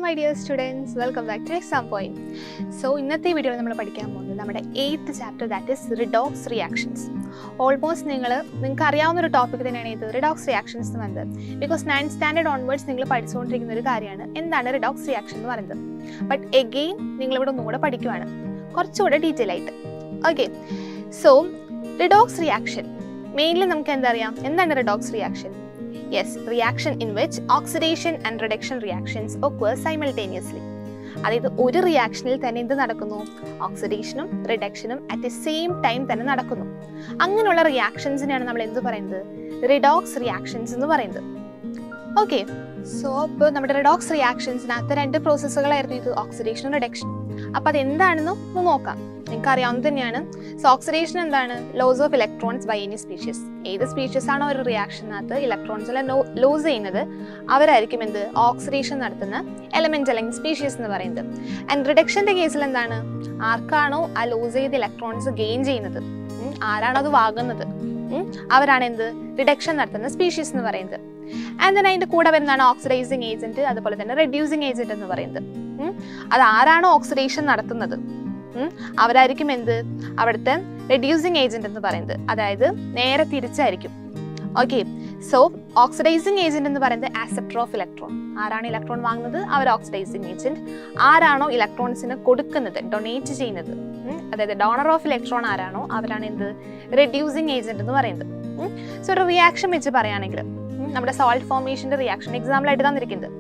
my dear students, welcome back to Exam Point. So, ഇന്നത്തെ വീഡിയോയിൽ നമ്മൾ പഠിക്കാൻ പോകുന്നത് നമ്മുടെ 8th chapter that is redox reactions. Almost നിങ്ങൾക്ക് അറിയാവുന്ന ഒരു ടോപ്പിക് തന്നെയാണ് ഇത് റിഡോക്സ് റിയാക്ഷൻസ് എന്ന് പറയുന്നത്. ബിക്കോസ് 9th സ്റ്റാൻഡേർഡ് ഓൺവേർഡ്സ് നിങ്ങൾ പഠിച്ചുകൊണ്ടിരിക്കുന്ന ഒരു കാര്യമാണ് എന്താണ് റിഡോക്സ് റിയാക്ഷൻ എന്ന് പറയുന്നത്. ബട്ട് എഗെയിൻ നിങ്ങളിവിടെ ഒന്നുകൂടെ പഠിക്കുവാണ് കുറച്ചുകൂടെ ഡീറ്റെയിൽ ആയിട്ട്. Okay, so redox reaction mainly നമുക്ക് എന്താ അറിയാം, എന്താണ് redox reaction? Yes, reaction in which oxidation and reduction reactions occur simultaneously. അതായത് ഒരു റിയാക്ഷനിൽ തന്നെ എന്ത് നടക്കുന്നു, ഓക്സിഡേഷനും റിഡക്ഷനും അറ്റ് ദ സെയിം ടൈം തന്നെ നടക്കുന്നു. അങ്ങനെയുള്ള റിയാക്ഷൻസിനെയാണ് നമ്മൾ എന്ത് പറയുന്നത്, റിഡോക്സ് റിയാക്ഷൻസ് എന്ന് പറയുന്നത്. ഓക്കെ, സോ ഇപ്പോൾ നമ്മുടെ റിഡോക്സ് റിയാക്ഷൻസിനകത്ത് രണ്ട് പ്രോസസ്സുകളായിരുന്നു ഇത്, ഓക്സിഡേഷനും റിഡക്ഷനും. അപ്പോൾ അതെന്താണെന്ന് ഒന്ന് നോക്കാം. നിങ്ങൾക്ക് അറിയാവുന്നത് തന്നെയാണ്. സോ ഓക്സിഡേഷൻ എന്താണ്, loss of electrons by any species. ഏത് സ്പീഷീസ് ആണോ ഒരു റിയാക്ഷനകത്ത് ഇലക്ട്രോൺസ് ലോസ് ചെയ്യുന്നത് അവരായിരിക്കും എന്ത്, ഓക്സിഡേഷൻ നടത്തുന്ന എലമെന്റ് അല്ലെങ്കിൽ സ്പീഷീസ് എന്ന് പറയുന്നത്. ആൻഡ് റിഡക്ഷന്റെ കേസിൽ എന്താണ്, ആർക്കാണോ ആ ലോസ് ചെയ്ത ഇലക്ട്രോൺസ് ഗെയിൻ ചെയ്യുന്നത്, ആരാണോ അത് വാങ്ങുന്നത്, അവരാണ് എന്ത്, റിഡക്ഷൻ നടത്തുന്ന സ്പീഷീസ് എന്ന് പറയുന്നത്. ആൻഡ് ദെൻ അതിന്റെ കൂടെ വരുന്നതാണ് ഓക്സിഡൈസിങ് ഏജന്റ്, അതുപോലെ തന്നെ റെഡ്യൂസിങ് ഏജന്റ് എന്ന് പറയുന്നത്. അത് ആരാണോ ഓക്സിഡേഷൻ നടത്തുന്നത് അവരായിരിക്കും എന്ത്, അവിടുത്തെ റെഡ്യൂസിങ് ഏജന്റ് എന്ന് പറയുന്നത്. അതായത് നേരെ തിരിച്ചായിരിക്കും. ഓക്കെ, സോ ഓക്സിഡൈസിങ് ഏജന്റ് എന്ന് പറയുന്നത് ആക്സെപ്റ്റർ ഓഫ് ഇലക്ട്രോൺ. ആരാണ് ഇലക്ട്രോൺ വാങ്ങുന്നത് അവർ ഓക്സിഡൈസിങ് ഏജന്റ്. ആരാണോ ഇലക്ട്രോൺസിന് കൊടുക്കുന്നത്, ഡൊണേറ്റ് ചെയ്യുന്നത്, അതായത് ഡോണർ ഓഫ് ഇലക്ട്രോൺ ആരാണോ അവരാണ് എന്ത്, റെഡ്യൂസിങ് ഏജന്റ് എന്ന് പറയുന്നത്. സോ ഒരു റിയാക്ഷൻ വെച്ച് പറയുകയാണെങ്കിൽ നമ്മുടെ സോൾട്ട് ഫോർമേഷന്റെ റിയാക്ഷൻ എക്സാമ്പിൾ ആയിട്ട് തന്നിരിക്കുന്നത്.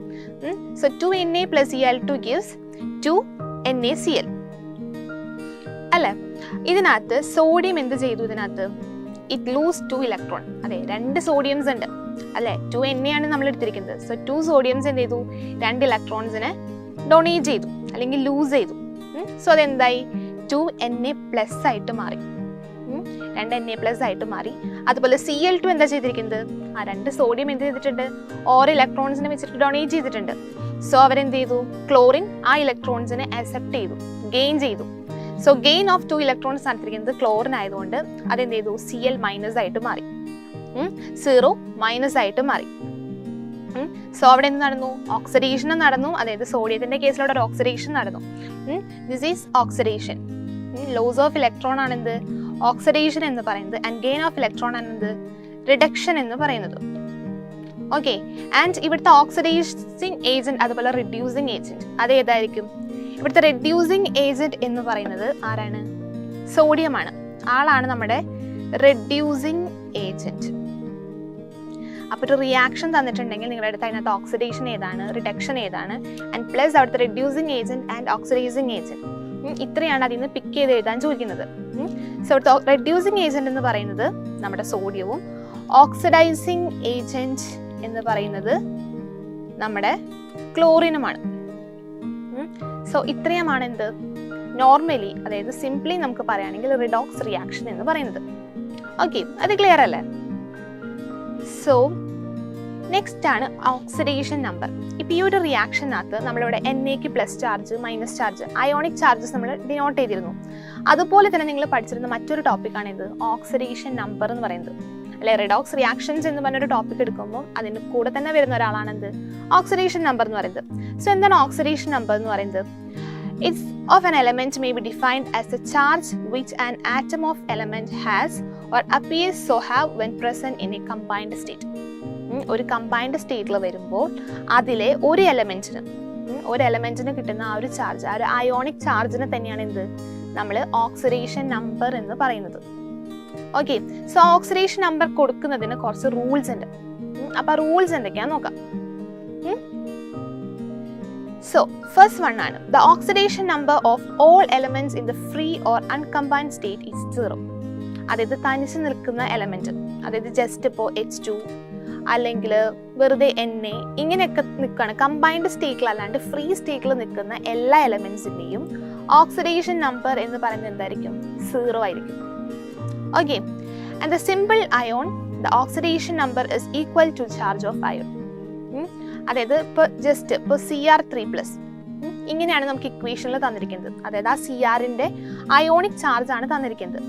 So 2Na + Cl2 gives 2NaCl അല്ലേ. ഇതിനകത്ത് സോഡിയം എന്ത് ചെയ്തു, ഇതിനകത്ത് ഇറ്റ് ലൂസ് 2 ഇലക്ട്രോൺ. അതെ, 2 സോഡിയംസ് ഉണ്ട് അല്ലെ, 2Na ആണ് നമ്മൾ എടുത്തിരിക്കുന്നത്. സോ 2 സോഡിയംസ് എന്ത് ചെയ്തു, 2 ഇലക്ട്രോൺസിനെ ഡൊണേറ്റ് ചെയ്തു അല്ലെങ്കിൽ ലൂസ് ചെയ്തു. സോ അതെന്തായി, 2Na+ ആയിട്ട് മാറി, 2Na+ ആയിട്ട് മാറി. അതുപോലെ Cl2 എന്താ ചെയ്തിരിക്കുന്നത്, ആ 2 സോഡിയം എന്ത് ചെയ്തിട്ടുണ്ട്, ഓരോ ഇലക്ട്രോൺസിനെ വെച്ചിട്ട് ഡൊണേറ്റ് ചെയ്തിട്ടുണ്ട്. സോ അവരെന്ത് ചെയ്തു, ക്ലോറിൻ ആ ഇലക്ട്രോൺസിനെ അക്സെപ്റ്റ് ചെയ്തു, ഗെയിൻ ചെയ്തു. സോ ഗെയിൻ ഓഫ് 2 ഇലക്ട്രോൺസ് നടത്തിയിരിക്കുന്നത് ക്ലോറിൻ ആയതുകൊണ്ട് അതെന്ത് ചെയ്തു, Cl- ആയിട്ട് മാറി, 0- ആയിട്ട് മാറി. സോ അവിടെ എന്ത് നടന്നു, ഓക്സിഡേഷൻ നടന്നു. അതായത് സോഡിയത്തിന്റെ കേസിലൂടെ ഒരു ഓക്സിഡേഷൻ നടന്നു. This is oxidation. Loss of electron ആണെന്ത്, ഓക്സിഡേഷൻ എന്ന് പറയുന്നത്. ആൻഡ് ഗെയിൻ ഓഫ് ഇലക്ട്രോൺ ആണെന്ത്, റിഡക്ഷൻ എന്ന് പറയുന്നത്. ഓക്കെ, ആൻഡ് ഇവിടുത്തെ ഓക്സിഡൈസിങ് ഏജന്റ് അതുപോലെ റിഡ്യൂസിങ് ഏജന്റ് അത് ഏതായിരിക്കും, ഇവിടുത്തെ റെഡ്യൂസിങ് ഏജന്റ് എന്ന് പറയുന്നത് ആരാണ്, സോഡിയമാണ്. ആളാണ് നമ്മുടെ റെഡ്യൂസിങ് ഏജന്റ്. അപ്പോൾ ഒരു റിയാക്ഷൻ തന്നിട്ടുണ്ടെങ്കിൽ നിങ്ങളുടെ അടുത്ത് അതിനകത്ത് ഓക്സിഡേഷൻ ഏതാണ്, റിഡക്ഷൻ ഏതാണ്, ആൻഡ് പ്ലസ് അവിടുത്തെ reducing agent and oxidising agent, ഇത്രയാണ് അതിൽ നിന്ന് പിക്ക് ചെയ്ത് എഴുതാൻ ചോദിക്കുന്നത്. സോ അവിടുത്തെ റെഡ്യൂസിങ് ഏജന്റ് എന്ന് പറയുന്നത് നമ്മുടെ സോഡിയവും, ഓക്സിഡൈസിങ് ഏജന്റ് എന്ന് പറയുന്നത് നമ്മുടെ ക്ലോറിനുമാണ്. സോ ഇത്രയുമാണ് എന്ത്, നോർമലി അതായത് സിംപ്ലി നമുക്ക് പറയുകയാണെങ്കിൽ റിഡോക്സ് റിയാക്ഷൻ എന്ന് പറയുന്നത്. ഓക്കെ, അത് ക്ലിയർ അല്ലേ? സോ നെക്സ്റ്റ് ആണ് ഓക്സിഡേഷൻ നമ്പർ. ഇപ്പം ഈ ഒരു റിയാക്ഷനകത്ത് നമ്മളിവിടെ Na-ക്ക് plus charge minus charge ionic charges നമ്മൾ ഡിനോട്ട് ചെയ്തിരുന്നു. അതുപോലെ തന്നെ നിങ്ങൾ പഠിച്ചിരുന്ന മറ്റൊരു ടോപ്പിക്കാണ് ഇത് ഓക്സിഡേഷൻ നമ്പർ എന്ന് പറയുന്നത് അല്ലെ. റിഡോക്സ് റിയാക്ഷൻസ് എന്ന് പറഞ്ഞൊരു ടോപ്പിക് എടുക്കുമ്പോൾ അതിൻ്റെ കൂടെ തന്നെ വരുന്ന ഒരാളാണ് എന്ത്, ഓക്സിഡേഷൻ നമ്പർ എന്ന് പറയുന്നത്. സോ എന്താണ് ഓക്സിഡേഷൻ നമ്പർ എന്ന് പറയുന്നത്? It's of an element may be defined as the charge which an atom of element has or appears to have when present in a combined state. ഒരു combined സ്റ്റേറ്റിൽ വരുമ്പോൾ അതിലെ ഒരു എലമെന്റിന് കിട്ടുന്ന ആ ഒരു ചാർജ്, ആ ഒരു അയോണിക് ചാർജിനെ തന്നെയാണ് എന്ത്, നമ്മൾ ഓക്സിഡേഷൻ നമ്പർ എന്ന് പറയുന്നത്. ഓക്കെ, സോ ഓക്സിഡേഷൻ നമ്പർ കൊടുക്കുന്നതിന് കുറച്ച് റൂൾസ് ഉണ്ട്. അപ്പൊ റൂൾസ് എന്തൊക്കെയാന്ന് നോക്കാം. സോ ഫസ്റ്റ് വൺ ആണ്, the oxidation number of all elements in the free or uncombined state is 0. അതായത് തനിച്ച് നിൽക്കുന്ന എലമെന്റ്, അതായത് ജസ്റ്റ് ഇപ്പോൾ H2 അല്ലെങ്കിൽ വെറുതെ Na ഇങ്ങനെയൊക്കെ നിൽക്കുകയാണ് കമ്പൈൻഡ് സ്റ്റേറ്റിൽ അല്ലാണ്ട് ഫ്രീ സ്റ്റേറ്റിൽ നിൽക്കുന്ന എല്ലാ എലമെന്റ്സിന്റെയും ഓക്സിഡേഷൻ നമ്പർ എന്ന് പറയുന്നത് എന്തായിരിക്കും, 0 ആയിരിക്കും. Okay, and the simple ion, the oxidation number is equal to charge of ion. അതായത് ഇപ്പോൾ ജസ്റ്റ് ഇപ്പോൾ Cr3+, ഇങ്ങനെയാണ് നമുക്ക് ഇക്വേഷനിൽ തന്നിരിക്കുന്നത്. അതായത് ആ Cr-ന്റെ അയോണിക് ചാർജ് ആണ് തന്നിരിക്കുന്നത്.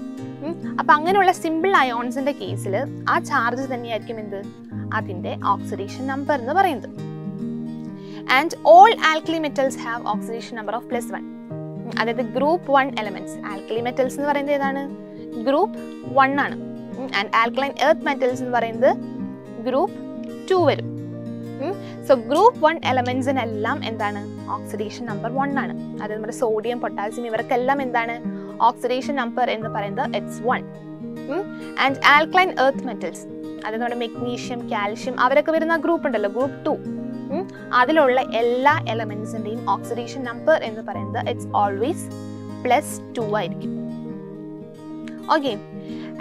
അപ്പം അങ്ങനെയുള്ള സിമ്പിൾ അയോൺസിന്റെ കേസിൽ ആ ചാർജ് തന്നെയായിരിക്കും എന്ത്, അതിൻ്റെ ഓക്സിഡേഷൻ നമ്പർ എന്ന് പറയുന്നത്. And all alkali metals have oxidation number of +1. അതായത് ഗ്രൂപ്പ് 1 എലമെന്റ്സ്, ആൽക്കലി മെറ്റൽസ് എന്ന് പറയുന്നത് ഏതാണ്? ഗ്രൂപ്പ് 1 ആണ്. ആൻഡ് ആൽക്കലൈൻ എർത്ത് മെറ്റൽസ് എന്ന് പറയുന്നത് ഗ്രൂപ്പ് 2 വരും. സോ ഗ്രൂപ്പ് 1 എലമെന്റ്സിനെല്ലാം എന്താണ്? ഓക്സിഡേഷൻ നമ്പർ 1 ആണ്. അത് നമ്മുടെ സോഡിയം, പൊട്ടാസ്യം ഇവർക്കെല്ലാം എന്താണ്? ഓക്സിഡേഷൻ നമ്പർ എന്ന് പറയുന്നത് it's 1. And alkaline earth metals, അത് നമ്മുടെ മെഗ്നീഷ്യം, കാൽഷ്യം അവരൊക്കെ വരുന്ന ഗ്രൂപ്പ് ഉണ്ടല്ലോ, ഗ്രൂപ്പ് 2, അതിലുള്ള എല്ലാ എലമെന്റ്സിന്റെയും ഓക്സിഡേഷൻ നമ്പർ എന്ന് പറയുന്നത് ഇറ്റ്സ് ഓൾവേസ് +2 ആയിരിക്കും. ഓക്കെ,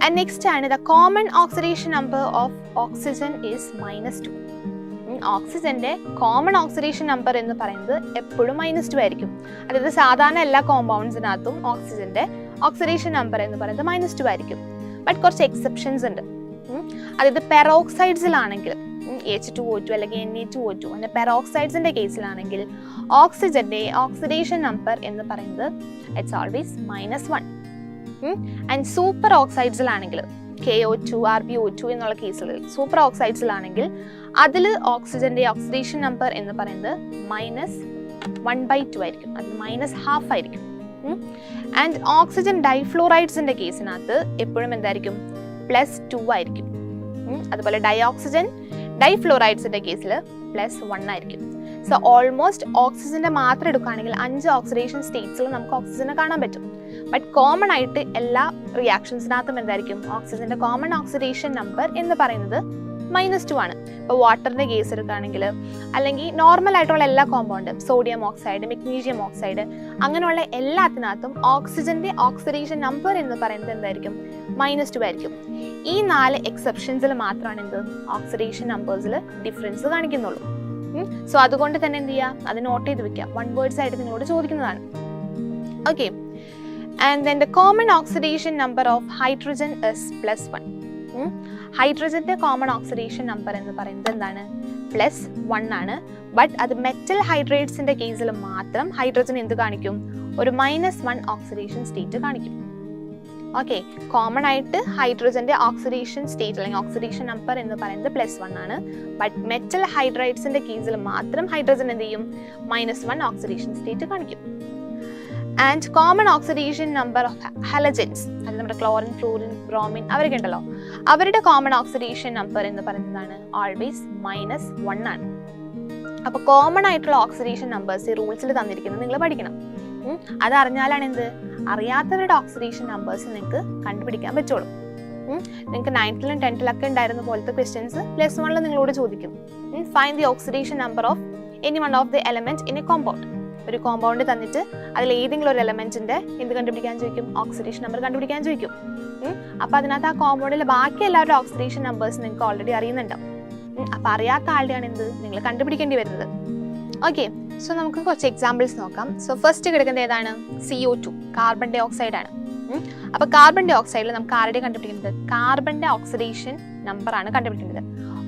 ആൻഡ് നെക്സ്റ്റ് ആണ് the common oxidation number of oxygen is -2. ഓക്സിജന്റെ കോമൺ ഓക്സിഡേഷൻ നമ്പർ എന്ന് പറയുന്നത് എപ്പോഴും -2 ആയിരിക്കും. അതായത് സാധാരണ എല്ലാ കോമ്പൗണ്ട്സിനകത്തും ഓക്സിജന്റെ ഓക്സിഡേഷൻ നമ്പർ എന്ന് പറയുന്നത് -2 ആയിരിക്കും. ബട്ട് കുറച്ച് എക്സെപ്ഷൻസ് ഉണ്ട്. അതായത് പെറോക്സൈഡ്സിലാണെങ്കിൽ H2O2 അല്ലെങ്കിൽ Na2O2 അങ്ങനെ പെറോക്സൈഡ്സിന്റെ കേസിലാണെങ്കിൽ ഓക്സിജന്റെ ഓക്സിഡേഷൻ നമ്പർ എന്ന് പറയുന്നത് ഇറ്റ്സ് ഓൾവേസ് -1. ആൻഡ് സൂപ്പർ ഓക്സൈഡ്സിലാണെങ്കിൽ KO2, RbO2 എന്നുള്ള കേസിൽ സൂപ്പർ ഓക്സൈഡ്സിലാണെങ്കിൽ അതിൽ ഓക്സിജന്റെ ഓക്സിഡേഷൻ നമ്പർ എന്ന് പറയുന്നത് -1/2 ആയിരിക്കും, അത് -1/2 ആയിരിക്കും. ആൻഡ് ഓക്സിജൻ ഡൈഫ്ലോറൈഡ്സിന്റെ കേസിനകത്ത് എപ്പോഴും എന്തായിരിക്കും? +2 ആയിരിക്കും. അതുപോലെ ഡയോക്സിജൻ ഡൈഫ്ലോറൈഡ്സിന്റെ കേസിൽ +1 ആയിരിക്കും. സോ ഓൾമോസ്റ്റ് ഓക്സിജന്റെ മാത്രം എടുക്കുകയാണെങ്കിൽ 5 ഓക്സിഡേഷൻ സ്റ്റേറ്റ്സിൽ നമുക്ക് ഓക്സിജനെ കാണാൻ പറ്റും. ബട്ട് കോമൺ ആയിട്ട് എല്ലാ റിയാക്ഷൻസിനകത്തും എന്തായിരിക്കും? ഓക്സിജന്റെ കോമൺ ഓക്സിഡേഷൻ നമ്പർ എന്ന് പറയുന്നത് -2 ആണ്. ഇപ്പോൾ വാട്ടറിന്റെ കേസ് എടുക്കുകയാണെങ്കിൽ അല്ലെങ്കിൽ നോർമൽ ആയിട്ടുള്ള എല്ലാ compound, sodium oxide, magnesium oxide അങ്ങനെയുള്ള എല്ലാത്തിനകത്തും ഓക്സിജന്റെ ഓക്സിഡേഷൻ നമ്പർ എന്ന് പറയുന്നത് എന്തായിരിക്കും? -2 ആയിരിക്കും. ഈ 4 എക്സെപ്ഷൻസിൽ മാത്രമാണ് എന്ത്? ഓക്സിഡേഷൻ നമ്പേഴ്സിൽ ഡിഫറൻസ് കാണിക്കുന്നുള്ളൂ. സോ അതുകൊണ്ട് തന്നെ എന്ത് ചെയ്യുക? അത് നോട്ട് ചെയ്ത് വെക്കുക, 1 വേർഡ്സ് ആയിട്ട് നിങ്ങളോട് ചോദിക്കുന്നതാണ്. Okay, and then the common oxidation number of hydrogen is +1. ഹൈഡ്രജന്റെ കോമൺ ഓക്സിഡേഷൻ നമ്പർ എന്ന് പറയുന്നത് എന്താണ്? +1 ആണ്. ബട്ട് അത് മെറ്റൽ ഹൈഡ്രേറ്റ്സിന്റെ കേസിൽ മാത്രം ഹൈഡ്രജൻ എന്ത് കാണിക്കും? ഒരു -1 ഓക്സിഡേഷൻ സ്റ്റേറ്റ് കാണിക്കും. ഓക്കെ, കോമൺ ആയിട്ട് ഹൈഡ്രജന്റെ ഓക്സിഡേഷൻ സ്റ്റേറ്റ് അല്ലെങ്കിൽ ഓക്സിഡേഷൻ നമ്പർ എന്ന് പറയുന്നത് +1 ആണ്. ബട്ട് മെറ്റൽ ഹൈഡ്രൈഡ്സിന്റെ കേസിൽ മാത്രം ഹൈഡ്രജൻ എന്ത് ചെയ്യും? -1 ഓക്സിഡേഷൻ സ്റ്റേറ്റ് കാണിക്കും. And common oxidation number of halogens, അത് നമ്മുടെ ക്ലോറിൻ, ഫ്ലൂറിൻ, ബ്രോമിൻ അവരൊക്കെ ഉണ്ടല്ലോ, അവരുടെ കോമൺ ഓക്സിഡേഷൻ നമ്പർ എന്ന് പറയുന്നതാണ് ഓൾവേസ് -1 ആണ്. അപ്പോൾ കോമൺ ആയിട്ടുള്ള ഓക്സിഡേഷൻ നമ്പേഴ്സ് ഈ റൂൾസിൽ തന്നിരിക്കുന്നത് നിങ്ങൾ പഠിക്കണം. അത് അറിഞ്ഞാലാണ് എന്ത്? അറിയാത്തവരുടെ ഓക്സിഡേഷൻ നമ്പേഴ്സ് നിങ്ങൾക്ക് കണ്ടുപിടിക്കാൻ പറ്റുള്ളൂ. നിങ്ങൾക്ക് 9th-ലും 10th-ലൊക്കെ ഉണ്ടായിരുന്ന പോലത്തെ ക്വസ്റ്റ്യൻസ് +1 നിങ്ങളോട് ചോദിക്കും. Find the oxidation number of any one of the element in A compound. ഒരു കോമ്പൗണ്ട് തന്നിട്ട് അതിൽ ഏതെങ്കിലും ഒരു എലമെന്റിന്റെ എന്ത് കണ്ടുപിടിക്കാൻ ചോദിക്കും? ഓക്സിഡേഷൻ നമ്പർ കണ്ടുപിടിക്കാൻ ചോദിക്കും. അപ്പൊ അതിനകത്ത് ആ കോമ്പൗണ്ടിലെ ബാക്കി എല്ലാവരുടെ ഓക്സിഡേഷൻ നമ്പേഴ്സ് നിങ്ങൾക്ക് ഓൾറെഡി അറിയുന്നുണ്ടാവും. അപ്പൊ അറിയാത്ത ആളുടെയാണ് എന്ത് നിങ്ങൾ കണ്ടുപിടിക്കേണ്ടി വരുന്നത്. ഓക്കെ, സോ നമുക്ക് കുറച്ച് എക്സാമ്പിൾസ് നോക്കാം. സോ ഫസ്റ്റ് കിടക്കുന്നത് ഏതാണ്? CO2, കാർബൺ ഡൈ ഓക്സൈഡ് ആണ്. അപ്പൊ കാർബൺ ഡൈ ഓക്സൈഡിൽ നമുക്ക് ആരുടെ കണ്ടുപിടിക്കുന്നത്? കാർബണിന്റെ ഓക്സിഡേഷൻ നമ്പർ ആണ് കണ്ടുപിടിക്കുന്നത്.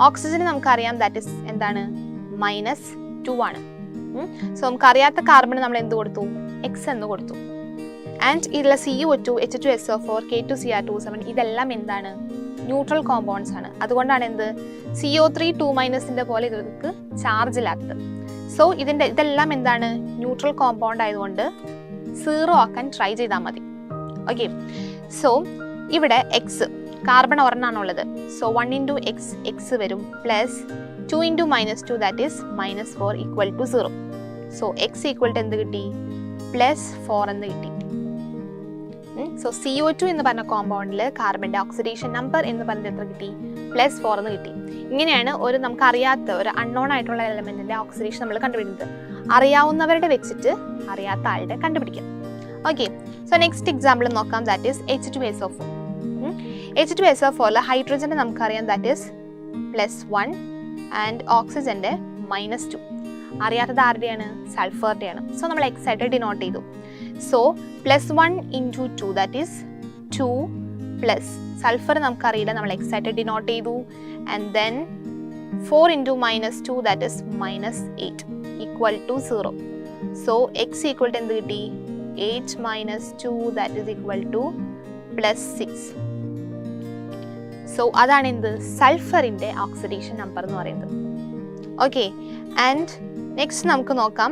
ഓക്സിജന് നമുക്കറിയാം ദാറ്റ് ഇസ് എന്താണ്? -2 ആണ്. സോ നമുക്ക് അറിയാത്ത കാർബൺ നമ്മൾ എന്ത് കൊടുത്തു? X എന്ന് കൊടുത്തു. ആൻഡ് ഇതിലെ CO2, H2SO4, K2Cr2O7 ഇതെല്ലാം എന്താണ്? ന്യൂട്രൽ കോമ്പൗണ്ട്സ് ആണ്. അതുകൊണ്ടാണ് എന്ത്? CO3 2- പോലെ ഇവർക്ക് ചാർജ് ഇല്ലാത്തത്. സോ ഇതെല്ലാം എന്താണ്? ന്യൂട്രൽ കോമ്പൗണ്ട് ആയതുകൊണ്ട് 0 ആക്കാൻ ട്രൈ ചെയ്താൽ മതി. ഓക്കെ, സോ ഇവിടെ X കാർബൺ ഒരെണ്ണാണുള്ളത്. സോ 1 × X വരും, +2 × -2 ദാറ്റ് ഈസ് -4 = 0. സോ X = എന്ത് കിട്ടി? +4 എന്ന് കിട്ടി. സോ CO2 എന്ന് പറഞ്ഞ കോമ്പൗണ്ടിൽ കാർബണിന്റെ ഓക്സിഡേഷൻ നമ്പർ എന്ന് പറഞ്ഞത് എത്ര കിട്ടി? +4 എന്ന് കിട്ടി. ഇങ്ങനെയാണ് ഒരു നമുക്ക് അറിയാത്ത ഒരു അൺനോൺ ആയിട്ടുള്ള എലമെന്റിന്റെ ഓക്സിഡേഷൻ നമ്മൾ കണ്ടുപിടിക്കുന്നത്. അറിയാവുന്നവരുടെ വെച്ചിട്ട് അറിയാത്ത ആളുടെ കണ്ടുപിടിക്കാം. ഓക്കെ, സോ നെക്സ്റ്റ് എക്സാമ്പിൾ നോക്കാം. That is H2SO4. H2SO4 ഹൈഡ്രജന്റെ നമുക്കറിയാം ദാറ്റ് ഈസ് +1 ആൻഡ് ഓക്സിജന്റെ -2. അറിയാത്തത് ആരുടെയാണ്? സൾഫറിന്റെയാണ്. സോ നമ്മൾ X ആയിട്ട് ഡിനോട്ട് ചെയ്തു. So +1 × 2 that is 2+. സൾഫർ നമുക്കറിയില്ല, നമ്മൾ X ആയിട്ട് ഡിനോട്ട് ചെയ്തു. And then 4 × -2 that is -8 = 0. So X = എന്ത് കിട്ടി? 8 - 2 ദാറ്റ് ഈസ് +6. സോ അതാണ് എന്ത്? സൾഫറിന്റെ ഓക്സിഡേഷൻ നമ്പർ എന്ന് പറയുന്നത്. ഓക്കെ, ആൻഡ് നെക്സ്റ്റ് നമുക്ക് നോക്കാം,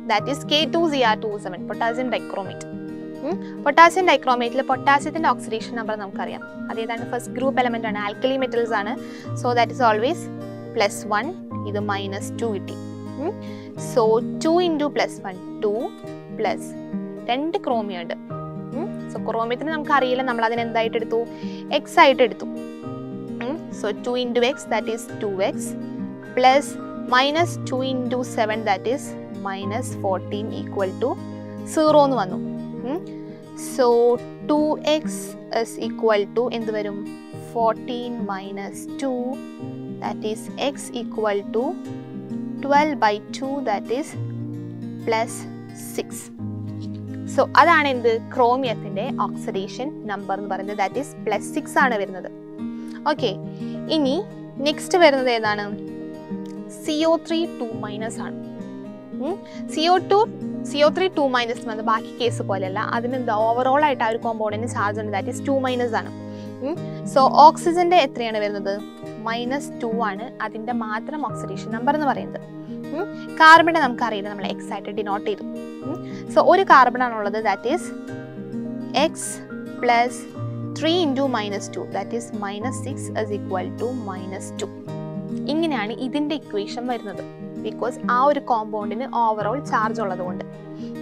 that is K2Cr27 potassium dichromate. Potassium ഡൈക്രോമേറ്റിൽ പൊട്ടാസ്യത്തിൻ്റെ ഓക്സിഡേഷൻ നമ്പർ നമുക്കറിയാം. അതേതാണ്? ഫസ്റ്റ് ഗ്രൂപ്പ് എലമെൻ്റ് ആണ്, ആൽക്കലി മെറ്റൽസ് ആണ്. സോ ദാറ്റ് ഈസ് ഓൾവേസ് +1, ഇത് -2 കിട്ടി. സോ 2 × +1 2 പ്ലസ് 2 ക്രോമിയം ഉണ്ട്. സോ ക്രോമിയത്തിന് നമുക്ക് അറിയില്ല, നമ്മൾ അതിന് എന്തായിട്ട് എടുത്തു? X ആയിട്ട് എടുത്തു. So 2 × X that is 2X plus -2 × 7 that is -14 equal to 0 എന്ന് വന്നു. So 2X is equal to എന്ത് വരും? 14 - 2 that is X equal to 12/2 that is +6. So അതാണ് എന്ത്? ക്രോമിയത്തിൻ്റെ ഓക്സിഡേഷൻ നമ്പർ എന്ന് പറയുന്നത്, ദാറ്റ് ഈസ് +6 ആണ് വരുന്നത്. ഓക്കെ, ഇനി നെക്സ്റ്റ് വരുന്നത് ഏതാണ്? CO3 2- ആണ്. CO3 2- എന്നത് ബാക്കി കേസ് പോലെയല്ല, അതിനെന്താ ഓവറോൾ ആയിട്ട് ആ ഒരു കോമ്പൗണ്ടിന് ചാർജ് ഉണ്ട്, ദാറ്റ് ഈസ് 2- ആണ്. സോ ഓക്സിജന്റെ എത്രയാണ് വരുന്നത്? -2 ആണ് അതിൻ്റെ മാത്രം ഓക്സിഡേഷൻ നമ്പർ എന്ന് പറയുന്നത്. കാർബണിനെ നമുക്കറിയില്ല, നമ്മൾ X ആയിട്ട് ഡിനോട്ട് ചെയ്തു. സോ ഒരു കാർബൺ ആണുള്ളത്, that is X + 3 × -2 that is -6 is equal to -2. ഇങ്ങനെയാണ് ഇതിൻ്റെ ഇക്വേഷൻ വരുന്നത്, ബിക്കോസ് ആ ഒരു കോമ്പൗണ്ടിന് ഓവറോൾ ചാർജ് ഉള്ളത് കൊണ്ട്.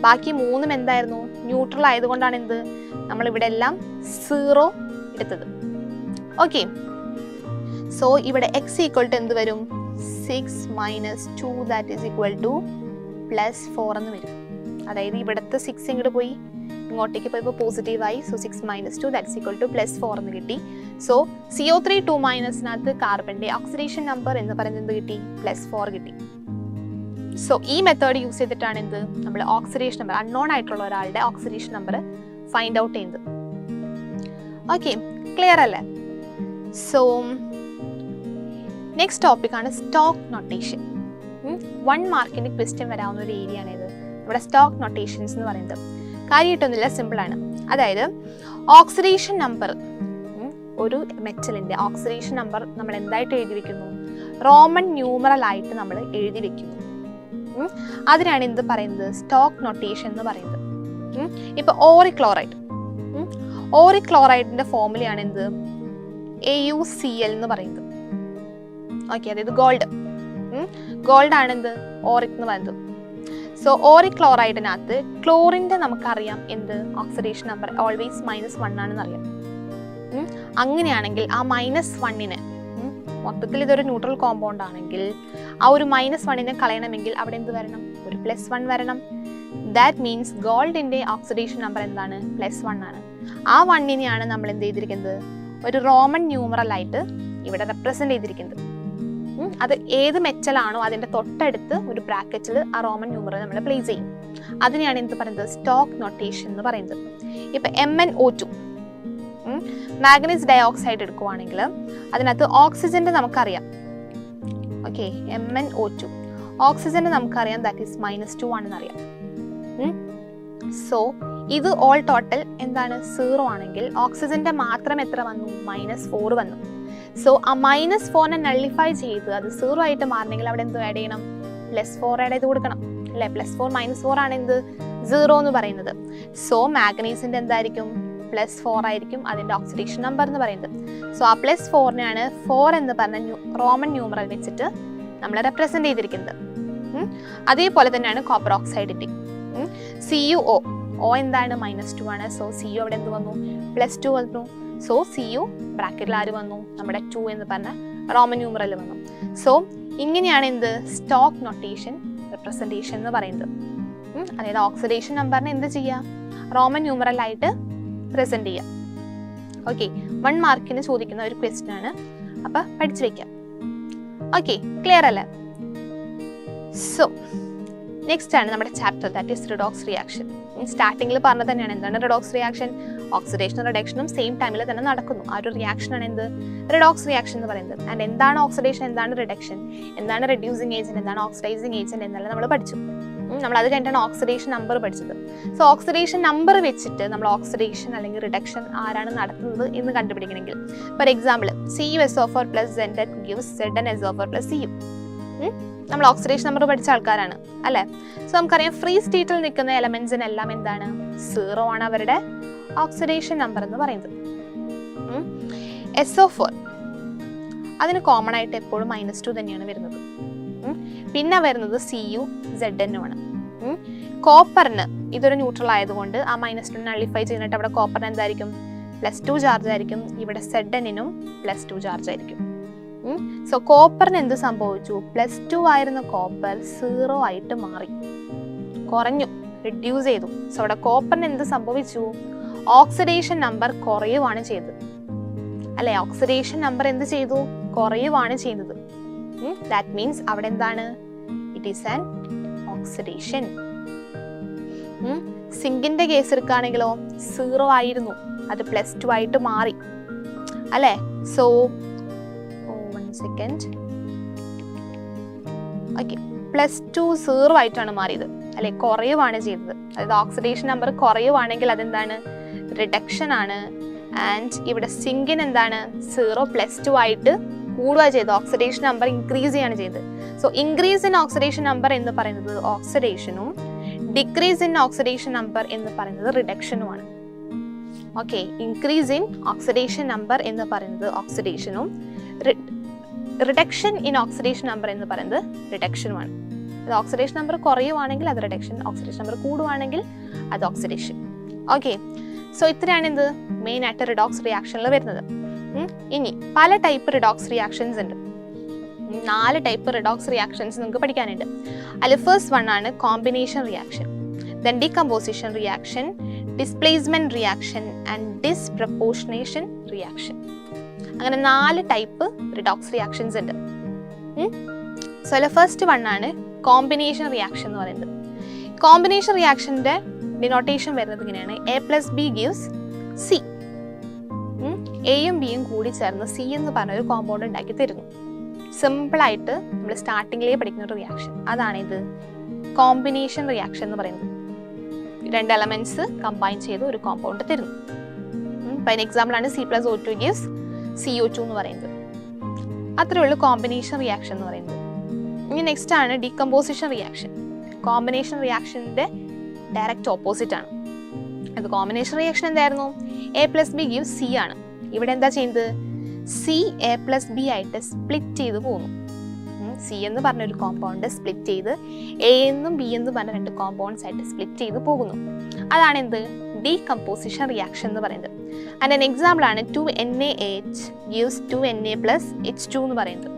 ബാക്കി മൂന്നും എന്തായിരുന്നു? ന്യൂട്രൽ ആയതുകൊണ്ടാണ് എന്ത് നമ്മളിവിടെ എല്ലാം 0 എടുത്തത്. ഓക്കെ, സോ ഇവിടെ X ഈക്വൽ ടു എന്ത് വരും? 6 - 2 ദാറ്റ് ഈസ് ഈക്വൽ ടു +4 എന്ന് വരും. അതായത് ഇവിടുത്തെ 6 ഇങ്ങോട്ട് പോയി, ഇങ്ങോട്ടേക്ക് പോയപ്പോൾ പോസിറ്റീവായി. So 6 - 2 that is equal to +4 എന്ന് കിട്ടി. സോ CO3 2- കാർബണിൻ്റെ ഓക്സിഡേഷൻ നമ്പർ എന്ന് പറയുന്നത് എന്ത് കിട്ടി? +4 കിട്ടി. സോ ഈ മെത്തേഡ് യൂസ് ചെയ്തിട്ടാണ് എന്ത് നമ്മൾ ഓക്സിഡേഷൻ നമ്പർ, അൺനോൺ ആയിട്ടുള്ള ഒരാളുടെ ഓക്സിഡേഷൻ നമ്പർ ഫൈൻഡ് ഔട്ട് ചെയ്യുന്നത്. ഓക്കെ, ക്ലിയർ അല്ലേ? സോ നെക്സ്റ്റ് ടോപ്പിക്കാണ് സ്റ്റോക്ക് നൊട്ടേഷൻ. 1 മാർക്കിന് ക്വസ്റ്റ്യൻ വരാവുന്ന ഒരു ഏരിയ ആണ് ഇത്, നമ്മുടെ സ്റ്റോക്ക് നൊട്ടേഷൻസ് എന്ന് പറയുന്നത്. കാര്യമായിട്ടൊന്നുമില്ല, സിമ്പിളാണ്. അതായത് ഓക്സിഡേഷൻ നമ്പർ, ഒരു മെറ്റലിൻ്റെ ഓക്സിഡേഷൻ നമ്പർ നമ്മൾ എന്തായിട്ട് എഴുതി വെക്കുന്നു? റോമൻ ന്യൂമറൽ ആയിട്ട് നമ്മൾ എഴുതി വെക്കുന്നു. അതിനാണ് എന്ത് പറയുന്നത്? സ്റ്റോക്ക് നൊട്ടേഷൻ എന്ന് പറയുന്നത്. ഇപ്പോൾ ഓറിക്ലോറൈഡിൻ്റെ ഫോർമുലയാണ് എന്ത്? AuCl എന്ന് പറയുന്നത്. ഓക്കെ, അതായത് ഗോൾഡ് ആണ് എന്ത്? ഓറിക് എന്ന് പറയുന്നത്. സോ ഓറിക്ലോറൈഡിനകത്ത് ക്ലോറിൻ്റെ നമുക്കറിയാം എന്ത്? ഓക്സിഡേഷൻ നമ്പർ ഓൾവേസ് -1 ആണെന്ന് അറിയാം. അങ്ങനെയാണെങ്കിൽ ആ -1നെ, മൊത്തത്തിൽ ഇതൊരു ന്യൂട്രൽ കോമ്പൗണ്ട് ആണെങ്കിൽ ആ ഒരു -1നെ കളയണമെങ്കിൽ അവിടെ എന്ത് വരണം? ഒരു +1 വരണം. ദാറ്റ് മീൻസ് ഗോൾഡിൻ്റെ ഓക്സിഡേഷൻ നമ്പർ എന്താണ്? +1 ആണ്. ആ 1നെയാണ് നമ്മൾ എന്ത് ചെയ്തിരിക്കുന്നത്? ഒരു റോമൻ ന്യൂമറൽ ആയിട്ട് ഇവിടെ റെപ്രസെന്റ് ചെയ്തിരിക്കുന്നത്. അത് ഏത് മെറ്റലാണോ അതിൻ്റെ തൊട്ടടുത്ത് ഒരു ബ്രാക്കറ്റിൽ ആ റോമൻ ന്യൂമറൽ നമ്മൾ പ്ലേസ് ചെയ്യും. അതിനെയാണ് എന്ത് പറയുന്നത്? സ്റ്റോക്ക് നൊട്ടേഷൻ എന്ന് പറയുന്നത്. ഇപ്പം MnO2 മാഗ്നീസ് ഡയോക്സൈഡ് എടുക്കുവാണെങ്കിൽ അതിനകത്ത് ഓക്സിജന്റെ നമുക്കറിയാം. ഓക്കെ, MnO2 ഓക്സിജന്റെ നമുക്കറിയാം, ദാറ്റ് ഈസ് -2 ആണെന്ന് അറിയാം. സോ ഇത് ഓൾ ടോട്ടൽ എന്താണ്? 0 ആണെങ്കിൽ ഓക്സിജന്റെ മാത്രം എത്ര വന്നു? -4 വന്നു. സോ ആ -4നെ നള്ളിഫൈ ചെയ്ത് അത് 0 ആയിട്ട് മാറണമെങ്കിൽ അവിടെ എന്ത് ആഡ് ചെയ്യണം? +4 ആഡ് ചെയ്ത് കൊടുക്കണം അല്ലേ? +4 -4 ആണ് എന്ത്? 0 എന്ന് പറയുന്നത്. സോ മാഗ്നീസിന്റെ എന്തായിരിക്കും? +4 ആയിരിക്കും അതിൻ്റെ ഓക്സിഡേഷൻ നമ്പർ എന്ന് പറയുന്നത്. സോ ആ +4നെയാണ് 4 എന്ന് പറഞ്ഞ റോമൻ ന്യൂമറൽ വെച്ചിട്ട് നമ്മൾ റെപ്രസെന്റ് ചെയ്തിരിക്കുന്നത്. അതേപോലെ തന്നെയാണ് കോപ്പർ ഓക്സൈഡിൻ്റെ CuO. എന്താണ്? -2 ആണ്. സോ Cu അവിടെ എന്ത് വന്നു? +2 വന്നു. സോ Cu ബ്രാക്കറ്റിൽ ആര് വന്നു? നമ്മുടെ 2 എന്ന് പറഞ്ഞ റോമൻ ന്യൂമറൽ വന്നു. സോ ഇങ്ങനെയാണ് എന്ത്? സ്റ്റോക്ക് നൊട്ടേഷൻ റെപ്രസെൻറ്റേഷൻ എന്ന് പറയുന്നത്. അതായത് ഓക്സിഡേഷൻ നമ്പറിനെ എന്ത് ചെയ്യുക? റോമൻ ന്യൂമറൽ ആയിട്ട് പ്രസന്റ് ചെയ്യാം. ഓക്കെ, 1 മാർക്കിന് ചോദിക്കുന്ന ഒരു ക്വസ്റ്റ്യൻ ആണ്, അപ്പൊ പഠിച്ചു വെക്കാം. ഓക്കെ, ക്ലിയർ അല്ലേ? സോ നെക്സ്റ്റ് ആണ് നമ്മുടെ chapter, that is redox reaction. സ്റ്റാർട്ടിങ്ങിൽ പറഞ്ഞത് തന്നെയാണ് എന്താണ് റിഡോക്സ് റിയാക്ഷൻ? ഓക്സിഡേഷനും റിഡക്ഷനും സെയിം ടൈമിൽ തന്നെ നടക്കുന്നു. ആ ഒരു റിയാക്ഷനാണ് എന്ത്? റിഡോക്സ് റിയാക്ഷൻ എന്ന് പറയുന്നത്. ആൻഡ് എന്താണ് ഓക്സിഡേഷൻ, എന്താണ് റിഡക്ഷൻ, എന്താണ് റെഡ്യൂസിങ് ഏജന്റ്, എന്താണ് ഓക്സിഡൈസിങ് ഏജന്റ് എന്നെല്ലാം നമ്മൾ പഠിച്ചു. നമ്മൾ അത് കഴിഞ്ഞിട്ടാണ് ഓക്സിഡേഷൻ നമ്പർ പഠിച്ചത്. സോ ഓക്സിഡേഷൻ നമ്പർ വെച്ചിട്ട് നമ്മൾ ഓക്സിഡേഷൻ അല്ലെങ്കിൽ റിഡക്ഷൻ ആരാണ് നടത്തുന്നത് എന്ന് കണ്ടുപിടിക്കണമെങ്കിൽ, for example CuSO4 + Zn gives Zn SO4 + Cu. നമ്മൾ ഓക്സിഡേഷൻ നമ്പർ പഠിച്ച ആൾക്കാരാണ് അല്ലേ. സോ നമുക്കറിയാം ഫ്രീ സ്റ്റേറ്റിൽ നിൽക്കുന്ന എലമെന്റ്സിനെല്ലാം എന്താണ് 0 ആണ് അവരുടെ ഓക്സിഡേഷൻ നമ്പർ എന്ന് പറയുന്നത്. SO4 അതിന് കോമൺ ആയിട്ട് എപ്പോഴും -2 തന്നെയാണ് വരുന്നത്. പിന്നെ വരുന്നത് Cu Zn ആണ്. കോപ്പറിന് ഇതൊരു ന്യൂട്രൽ ആയതുകൊണ്ട് ആ -2 നള്ളിഫൈ ചെയ്തിട്ട് അവിടെ കോപ്പറിന് എന്തായിരിക്കും +2 ചാർജ് ആയിരിക്കും, ഇവിടെ Zn-നും +2 ചാർജ് ആയിരിക്കും. സോ കോപ്പറിന് എന്ത് സംഭവിച്ചു, +2 ആയിരുന്ന കോപ്പർ 0 ആയിട്ട് മാറി, കുറഞ്ഞു, റിഡ്യൂസ് ചെയ്തു. സോ അവിടെ കോപ്പറിന് എന്ത് സംഭവിച്ചു, ഓക്സിഡേഷൻ നമ്പർ കുറയുവാണ് ചെയ്തത് അല്ലെ. ഓക്സിഡേഷൻ നമ്പർ എന്ത് ചെയ്തു, കുറയുവാണ് ചെയ്യുന്നത്. ദാറ്റ് മീൻസ് അവിടെ എന്താണ്, ഇറ്റ് ഈസ് ആൻ ഓക്സിഡേഷൻ. സിങ്കിന്റെ കേസ് എടുക്കുകയാണെങ്കിലോ 0 ആയിരുന്നു, അത് +2 ആയിട്ട് മാറി അല്ലെ. സോ 1 സെക്കൻഡ്, ഓക്കെ, +2 0 ആയിട്ടാണ് മാറിയത് അല്ലെ, കുറയുവാണ് ചെയ്തത്. അതായത് ഓക്സിഡേഷൻ നമ്പർ കുറയുവാണെങ്കിൽ അതെന്താണ്, റിഡക്ഷൻ ആണ്. ആൻഡ് ഇവിടെ സിങ്കിന് എന്താണ് 0 +2 ആയിട്ട് കൂടുക ചെയ്ത് ഓക്സിഡേഷൻ നമ്പർ ഇൻക്രീസ് ചെയ്യാണ് ചെയ്തത്. So increase in oxidation number എന്ന് പറയുന്നത് ഓക്സിഡേഷനും ഡിക്രീസ് ഇൻ ഓക്സിഡേഷൻ നമ്പർ എന്ന് പറയുന്നത് റിഡക്ഷനുമാണ്. Okay, increase in oxidation number എന്ന് പറയുന്നത് ഓക്സിഡേഷനും റിഡക്ഷൻ ഇൻ ഓക്സിഡേഷൻ നമ്പർ എന്ന് പറയുന്നത് റിഡക്ഷനുമാണ്. അത് ഓക്സിഡേഷൻ നമ്പർ കുറയുവാണെങ്കിൽ അത് റിഡക്ഷൻ, ഓക്സിഡേഷൻ നമ്പർ കൂടുവാണെങ്കിൽ അത് ഓക്സിഡേഷൻ. ഓക്കെ, സോ ഇത്രയാണ് എന്ത് മെയിൻ ആയിട്ട് റിഡോക്സ് റിയാക്ഷനിൽ വരുന്നത്. ഇനി പല ടൈപ്പ് റിഡോക്സ് റിയാക്ഷൻസ് ഉണ്ട്. 4 ടൈപ്പ് റിഡോക്സ് റിയാക്ഷൻസ് നിങ്ങൾക്ക് പഠിക്കാനുണ്ട്. അതിൽ ഫസ്റ്റ് വൺ ആണ് combination reaction, then decomposition reaction, displacement reaction and disproportionation reaction. അങ്ങനെ 4 ടൈപ്പ് റിഡോക്സ് റിയാക്ഷൻസ് ഉണ്ട്. സോ അതിൽ ഫസ്റ്റ് വൺ ആണ് കോമ്പിനേഷൻ റിയാക്ഷൻ എന്ന് പറയുന്നത്. കോമ്പിനേഷൻ റിയാക്ഷന്റെ ഡിനോട്ടേഷൻ വരുന്നത് ഇങ്ങനെയാണ്, A+B gives C. എയും ബിയും കൂടി ചേർന്ന് സി എന്ന് പറഞ്ഞ ഒരു കോമ്പൗണ്ട് ഉണ്ടാക്കി തരുന്നു. സിമ്പിളായിട്ട് നമ്മൾ സ്റ്റാർട്ടിങ്ങിലേ പഠിക്കുന്ന ഒരു റിയാക്ഷൻ, അതാണ് ഇത് കോമ്പിനേഷൻ റിയാക്ഷൻ എന്ന് പറയുന്നത്. 2 എലമെന്റ്സ് കമ്പൈൻ ചെയ്ത് ഒരു കോമ്പൗണ്ട് തരുന്നു. അതിന് എക്സാമ്പിൾ ആണ് C+O2 gives CO2 എന്ന് പറയുന്നത്. അത്രേ ഉള്ളൂ കോമ്പിനേഷൻ റിയാക്ഷൻ എന്ന് പറയുന്നത്. ഇനി നെക്സ്റ്റ് ആണ് ഡീകമ്പോസിഷൻ റിയാക്ഷൻ. കോമ്പിനേഷൻ റിയാക്ഷന്റെ ഡയറക്റ്റ് ഓപ്പോസിറ്റ് ആണ്. അത് കോമ്പിനേഷൻ റിയാക്ഷൻ എന്തായിരുന്നു, A+B gives C ആണ്. ഇവിടെ എന്താ ചെയ്യുന്നത്, C A+B ആയിട്ട് സ്പ്ലിറ്റ് ചെയ്ത് പോകുന്നു. C എന്ന് പറഞ്ഞൊരു കോമ്പൗണ്ട് സ്പ്ലിറ്റ് ചെയ്ത് A എന്നും B എന്നും പറഞ്ഞ 2 കോമ്പൗണ്ട്സ് ആയിട്ട് സ്പ്ലിറ്റ് ചെയ്ത് പോകുന്നു. അതാണ് എന്ത് ഡീകമ്പോസിഷൻ റിയാക്ഷൻ എന്ന് പറയുന്നത്. അതിൻ്റെ എക്സാമ്പിൾ ആണ് 2NaH gives 2Na+H2 എന്ന് പറയുന്നത്.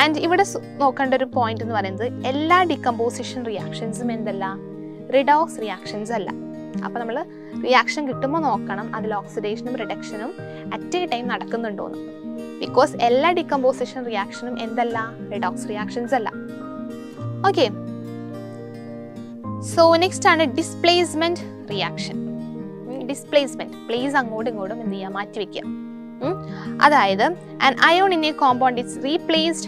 ആൻഡ് ഇവിടെ നോക്കേണ്ട ഒരു പോയിന്റ് എന്ന് പറയുന്നത് എല്ലാ ഡീകമ്പോസിഷൻ റിയാക്ഷൻസും എന്തല്ല, റിഡോക്സ് റിയാക്ഷൻസ് അല്ല. അപ്പോൾ നമ്മൾ റിയാക്ഷൻ കിട്ടുമ്പോൾ നോക്കണം അതിൽ ഓക്സിഡേഷനും റിഡക്ഷനും അറ്റ് എ ടൈം നടക്കുന്നുണ്ടോയെന്ന്. ബിക്കോസ് എല്ലാ ഡീകമ്പോസിഷൻ റിയാക്ഷനും എന്തല്ല, റിഡോക്സ് റിയാക്ഷൻസ് അല്ല. ഓക്കെ, സോ നെക്സ്റ്റ് ആണ് ഡിസ്പ്ലേസ്മെന്റ് റിയാക്ഷൻ. ഡിസ്പ്ലേസ്മെന്റ്, പ്ലേസ് അങ്ങോട്ടും ഇങ്ങോട്ടും എന്ത് ചെയ്യുക, മാറ്റി വെക്കുക. അതായത് an ion in a compound is replaced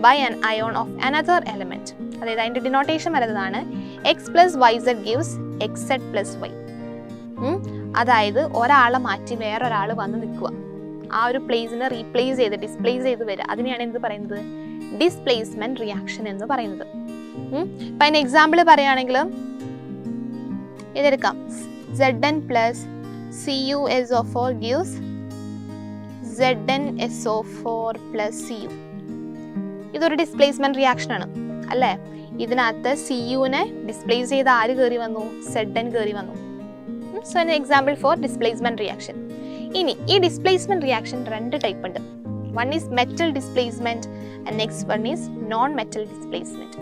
by an ion of another element. അതായത് അതിൻ്റെ ഡിനോട്ടേഷൻ വരുന്നതാണ് X+YZ gives XZ+Y. അതായത് ഒരാളെ മാറ്റി വേറൊരാൾ വന്ന് നിൽക്കുക, ആ ഒരു പ്ലേസിനെ റീപ്ലേസ് ചെയ്ത് ഡിസ്പ്ലേസ് ചെയ്ത് വരിക, അതിനെയാണ് എന്ത് പറയുന്നത്, ഡിസ്പ്ലേസ്മെന്റ് റിയാക്ഷൻ എന്ന് പറയുന്നത്. അപ്പം അതിന് എക്സാമ്പിൾ പറയുകയാണെങ്കിൽ ഇതെടുക്കാം, Zn+CuSO4 gives ZnSO4 + Cu. ഇതൊരു ഡിസ്പ്ലേസ്മെന്റ് റിയാക്ഷൻ ആണ് അല്ലേ. ഇതിനകത്ത് Cuനെ ഡിസ്പ്ലേസ് ചെയ്ത് ആര് കയറി വന്നു, Zn കയറി വന്നു. So an example for displacement reaction. ഇനി ഈ ഡിസ്പ്ലേസ്മെന്റ് റിയാക്ഷൻ 2 ടൈപ്പ് ഉണ്ട്. One is metal displacement and next one is known metal displacement.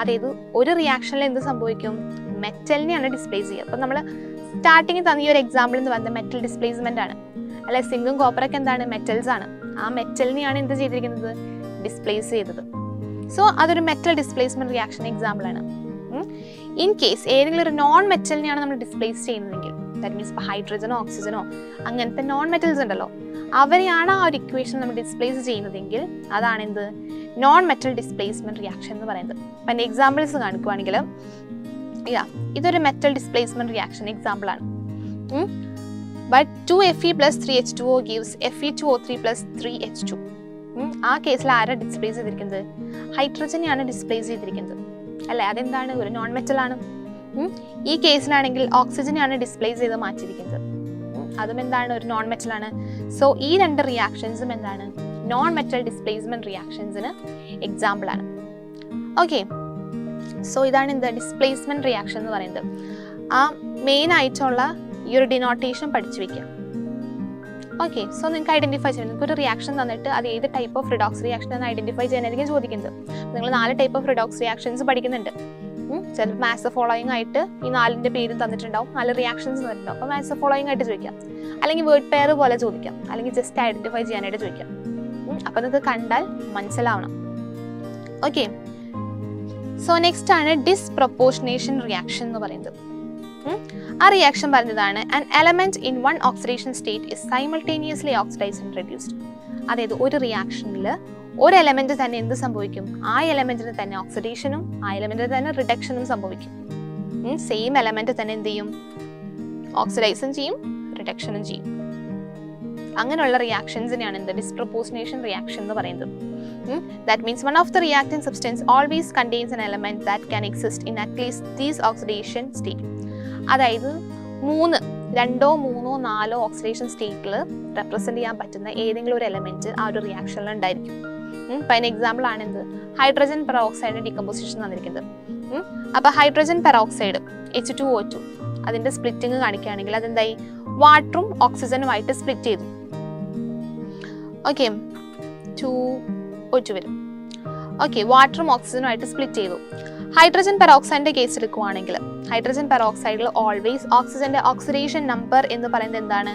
അതായത് ഒരു റിയാക്ഷനിൽ എന്ത് സംഭവിക്കും, മെറ്റലിനെയാണ് ഡിസ്പ്ലേസ് ചെയ്യുക. അപ്പം നമ്മൾ സ്റ്റാർട്ടിങ്ങിൽ തന്ന ഈ ഒരു എക്സാമ്പിൾ എന്ന് പറയുന്നത് മെറ്റൽ ഡിസ്പ്ലേസ്മെന്റ് ആണ് അല്ലെ. സിങ്കും കോപ്പറൊക്കെ എന്താണ്, മെറ്റൽസ് ആണ്. ആ മെറ്റലിനെയാണ് എന്ത് ചെയ്തിരിക്കുന്നത്, ഡിസ്പ്ലേസ് ചെയ്തത്. സോ അതൊരു മെറ്റൽ ഡിസ്പ്ലേസ്മെന്റ് റിയാക്ഷൻ എക്സാമ്പിൾ ആണ്. ഇൻ കേസ് ഏതെങ്കിലും ഒരു നോൺ മെറ്റലിനെയാണ് നമ്മൾ ഡിസ്പ്ലേസ് ചെയ്യുന്നതെങ്കിൽ, ദാറ്റ് മീൻസ് ഇപ്പോൾ ഹൈഡ്രജനോ ഓക്സിജനോ അങ്ങനത്തെ നോൺ മെറ്റൽസ് ഉണ്ടല്ലോ, അവരെയാണ് ആ ഒരു ഇക്വേഷൻ നമ്മൾ ഡിസ്പ്ലേസ് ചെയ്യുന്നതെങ്കിൽ അതാണ് എന്ത്, നോൺ മെറ്റൽ ഡിസ്പ്ലേസ്മെന്റ് റിയാക്ഷൻ എന്ന് പറയുന്നത്. അപ്പം എൻ്റെ എക്സാമ്പിൾസ് കാണിക്കുവാണെങ്കിൽ ഇതൊരു മെറ്റൽ ഡിസ്പ്ലേസ്മെന്റ് റിയാക്ഷൻ എക്സാമ്പിൾ ആണ്. But 2Fe + 3H2O gives Fe2O3 + 3H2. ആ കേസിൽ ആരാ ഡിസ്പ്ലേസ് ചെയ്തിരിക്കുന്നത്? ഹൈഡ്രജനെയാണ് ഡിസ്പ്ലേസ് ചെയ്തിരിക്കുന്നത് അല്ലേ? അതെന്താണ്? ഒരു നോൺ മെറ്റൽ ആണ്. ഈ കേസിലാണെങ്കിൽ ഓക്സിജനെയാണ് ഡിസ്പ്ലേസ് ചെയ്ത് മാറ്റിയിരിക്കുന്നത്. അതും എന്താണ്? ഒരു നോൺ മെറ്റൽ ആണ്. സോ ഈ രണ്ട് റിയാക്ഷൻസും എന്താണ്? നോൺ മെറ്റൽ ഡിസ്പ്ലേസ്മെന്റ് റിയാക്ഷൻസിന് എക്സാമ്പിൾ ആണ്. ഓക്കെ, സോ ഇതാണ് എന്ത് ഡിസ്പ്ലേസ്മെന്റ് റിയാക്ഷൻ എന്ന് പറയുന്നത്. ആ മെയിൻ ആയിട്ടുള്ള ഈ ഒരു ഡിനോട്ടേഷൻ പഠിച്ചു വെക്കുക. ഓക്കെ, സോ നിങ്ങൾക്ക് ഐഡന്റിഫൈ ചെയ്യാം. നിങ്ങൾക്ക് ഒരു റിയാക്ഷൻ തന്നിട്ട് അത് ഏത് ടൈപ്പ് ഓഫ് റിഡോക്സ് റിയാക്ഷൻ എന്ന് ഐഡന്റിഫൈ ചെയ്യാനായിരിക്കും ചോദിക്കുന്നത്. നിങ്ങൾ 4 ടൈപ്പ് ഓഫ് റിഡോക്സ് റിയാക്ഷൻസ് പഠിക്കുന്നുണ്ട്. ചിലപ്പോൾ മാത്സ് ഫോളോയിങ് ആയിട്ട് ഈ 4ന്റെ പേരും തന്നിട്ടുണ്ടാവും, 4 റിയാക്ഷൻസ് തന്നിട്ടുണ്ടാവും. അപ്പോൾ മാത്സ് ഫോളോയിങ് ആയിട്ട് ചോദിക്കാം, അല്ലെങ്കിൽ വേർഡ് പെയർ പോലെ ചോദിക്കാം, അല്ലെങ്കിൽ ജസ്റ്റ് ഐഡന്റിഫൈ ചെയ്യാനായിട്ട് ചോദിക്കാം. അപ്പോൾ നിങ്ങൾക്ക് കണ്ടാൽ മനസ്സിലാവണം. ഓക്കെ, സോ നെക്സ്റ്റ് ആണ് ഡിസ്പ്രൊപ്പോർഷനേഷൻ റിയാക്ഷൻ എന്ന് പറയുന്നത്. ആ റിയാക്ഷൻ പറഞ്ഞതാണ് an element in one oxidation state is simultaneously oxidized and reduced. അതായത് ഒരു റിയാക്ഷനിൽ ഒരു എലമെന്റ് തന്നെ എന്ത് സംഭവിക്കും? ആ എലമെന്റിന് തന്നെ ഓക്സിഡേഷനും ആ എലമെന്റിന് തന്നെ റിഡക്ഷനും സംഭവിക്കും. സെയിം എലമെന്റ് തന്നെ എന്ത് ചെയ്യും? ഓക്സിഡൈസും ചെയ്യും, റിഡക്ഷനും ചെയ്യും. അങ്ങനെയുള്ള റിയാക്ഷൻസിനെയാണ് എന്ത് ഡിസ്പ്രൊപ്പോർഷനേഷൻ റിയാക്ഷൻ എന്ന് പറയുന്നത്. That means one of the reactant substance always contains an element that can exist in at least these oxidation state. അതായത് 2, 3, 4 ഓക്സിഡേഷൻ സ്റ്റേറ്റിൽ റെപ്രസെന്റ് ചെയ്യാൻ പറ്റുന്ന ഏതെങ്കിലും ഒരു എലമെന്റ് ആ ഒരു റിയാക്ഷനിൽ ഉണ്ടായിരിക്കും. അപ്പം അതിന് എക്സാമ്പിൾ ആണ് എന്ത്? ഹൈഡ്രജൻ പെറോക്സൈഡ് ഡികമ്പോസിഷൻ തന്നിരിക്കുന്നത്. അപ്പോൾ ഹൈഡ്രജൻ പെറോക്സൈഡ് H2O2 അതിന്റെ സ്പ്ലിറ്റിങ് കാണിക്കുകയാണെങ്കിൽ അതെന്തായി? വാട്ടറും ഓക്സിജനുമായിട്ട് സ്പ്ലിറ്റ് ചെയ്തു. ഓക്കെ, 2O2 വരും. ഓക്കെ, വാട്ടറും ഓക്സിജനുമായിട്ട് സ്പ്ലിറ്റ് ചെയ്തു. ഹൈഡ്രജൻ പെറോക്സൈഡിന്റെ കേസ് എടുക്കുവാണെങ്കിൽ ഹൈഡ്രജൻ പെറോക്സൈഡിൽ ഓൾവേസ് ഓക്സിജന്റെ ഓക്സിഡേഷൻ നമ്പർ എന്ന് പറയുന്നത് എന്താണ്?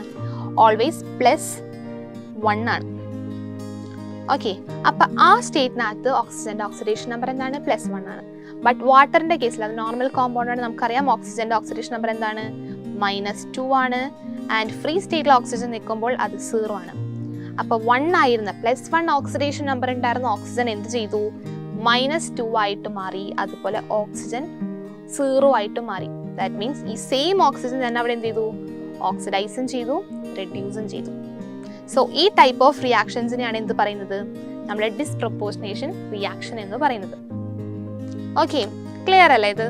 ഓൾവേസ് +1 ആണ്. ഓക്കെ, അപ്പൊ ആ സ്റ്റേറ്റിനകത്ത് ഓക്സിജന്റെ ഓക്സിഡേഷൻ നമ്പർ എന്താണ്? +1 ആണ്. ബട്ട് വാട്ടറിന്റെ കേസിൽ അത് നോർമൽ കോമ്പൗണ്ട് ആണ്, നമുക്കറിയാം ഓക്സിജന്റെ ഓക്സിഡേഷൻ നമ്പർ എന്താണ്? -2 ആണ്. ആൻഡ് ഫ്രീ സ്റ്റേറ്റിൽ ഓക്സിജൻ നിൽക്കുമ്പോൾ അത് 0 ആണ്. അപ്പൊ 1 ആയിരുന്ന +1 ഓക്സിഡേഷൻ നമ്പർ ഉണ്ടായിരുന്ന ഓക്സിജൻ എന്ത് ചെയ്തു? -2 ആയിട്ട് മാറി. അതുപോലെ ഓക്സിജൻ 0 ആയിട്ട് മാറി. ദാറ്റ് മീൻസ് ഈ സെയിം ഓക്സിജൻ തന്നെ അവിടെ എന്ത് ചെയ്തു? ഓക്സിഡൈസും ചെയ്തു, റെഡ്യൂസും ചെയ്തു. സോ ഈ ടൈപ്പ് ഓഫ് റിയാക്ഷൻസിനെയാണ് എന്ത് പറയുന്നത്? നമ്മുടെ ഡിസ്പ്രൊപ്പോർഷനേഷൻ റിയാക്ഷൻ എന്ന് പറയുന്നത്. ഓക്കെ, ക്ലിയർ അല്ലേ ഇത്?